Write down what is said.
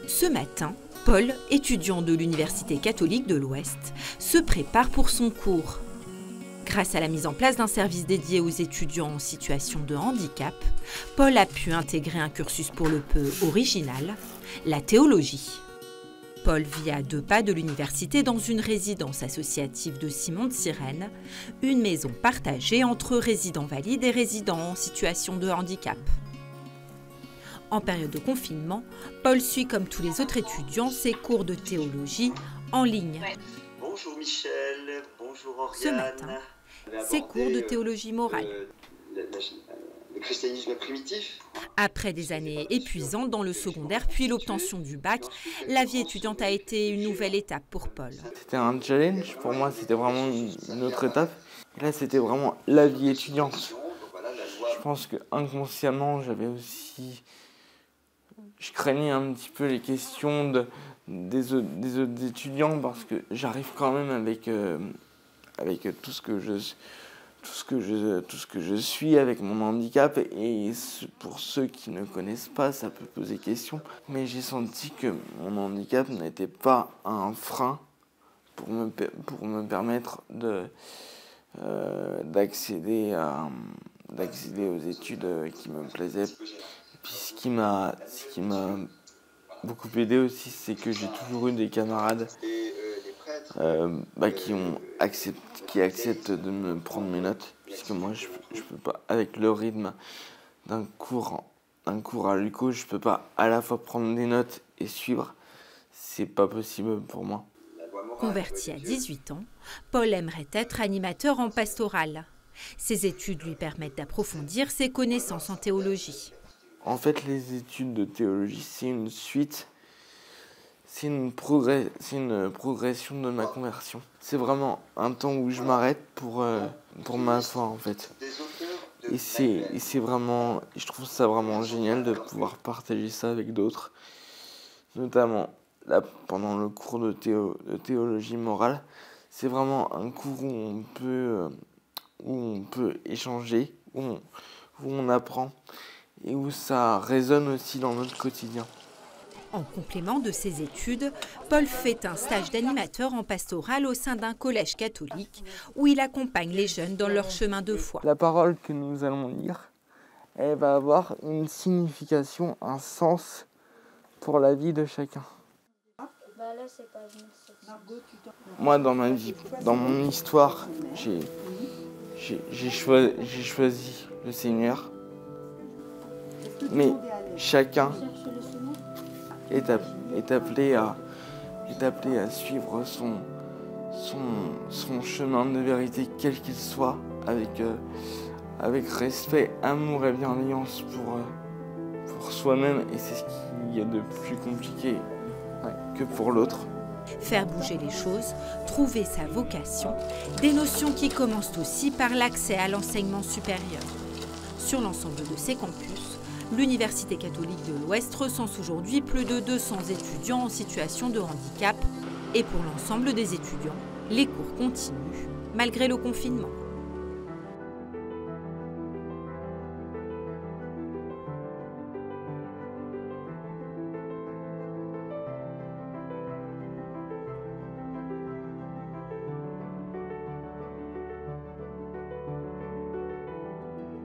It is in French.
Ce matin, Paul, étudiant de l'Université catholique de l'Ouest, se prépare pour son cours. Grâce à la mise en place d'un service dédié aux étudiants en situation de handicap, Paul a pu intégrer un cursus pour le peu original, la théologie. Paul vit à 2 pas de l'université dans une résidence associative de Simon de Cyrène, une maison partagée entre résidents valides et résidents en situation de handicap. En période de confinement, Paul suit comme tous les autres étudiants ses cours de théologie en ligne. Bonjour Michel, bonjour Oriane. Ce matin, ses cours de théologie morale. Le christianisme primitif. Après des années épuisantes dans le secondaire, puis l'obtention du bac, la vie étudiante a été une nouvelle étape pour Paul. C'était un challenge, pour moi c'était vraiment une autre étape. Et là c'était vraiment la vie étudiante. Je pense que inconsciemment je craignais un petit peu les questions des autres étudiants parce que j'arrive quand même avec tout ce que je suis avec mon handicap, et pour ceux qui ne connaissent pas, ça peut poser question. Mais j'ai senti que mon handicap n'était pas un frein pour me permettre d'accéder aux études qui me plaisaient. Et puis ce qui m'a beaucoup aidé aussi, c'est que j'ai toujours eu des camarades qui acceptent de me prendre mes notes, puisque moi je peux pas, avec le rythme d'un cours à l'UCO, je peux pas à la fois prendre des notes et suivre, c'est pas possible pour moi. Converti à 18 ans, Paul aimerait être animateur en pastoral. Ses études lui permettent d'approfondir ses connaissances en théologie. En fait, les études de théologie, c'est une suite. C'est une progression de ma conversion. C'est vraiment un temps où je m'arrête pour ma foi, en fait. Et c'est vraiment, je trouve ça vraiment génial de pouvoir partager ça avec d'autres. Notamment là, pendant le cours de théologie morale, c'est vraiment un cours où on peut échanger, où on apprend et où ça résonne aussi dans notre quotidien. En complément de ses études, Paul fait un stage d'animateur en pastoral au sein d'un collège catholique où il accompagne les jeunes dans leur chemin de foi. La parole que nous allons lire, elle va avoir une signification, un sens pour la vie de chacun. Moi, dans ma vie, dans mon histoire, j'ai choisi le Seigneur, mais chacun est appelé à suivre son chemin de vérité, quel qu'il soit, avec respect, amour et bienveillance pour soi-même, et c'est ce qu'il y a de plus compliqué que pour l'autre. Faire bouger les choses, trouver sa vocation, des notions qui commencent aussi par l'accès à l'enseignement supérieur. Sur l'ensemble de ses campus, l'Université catholique de l'Ouest recense aujourd'hui plus de 200 étudiants en situation de handicap. Et pour l'ensemble des étudiants, les cours continuent malgré le confinement.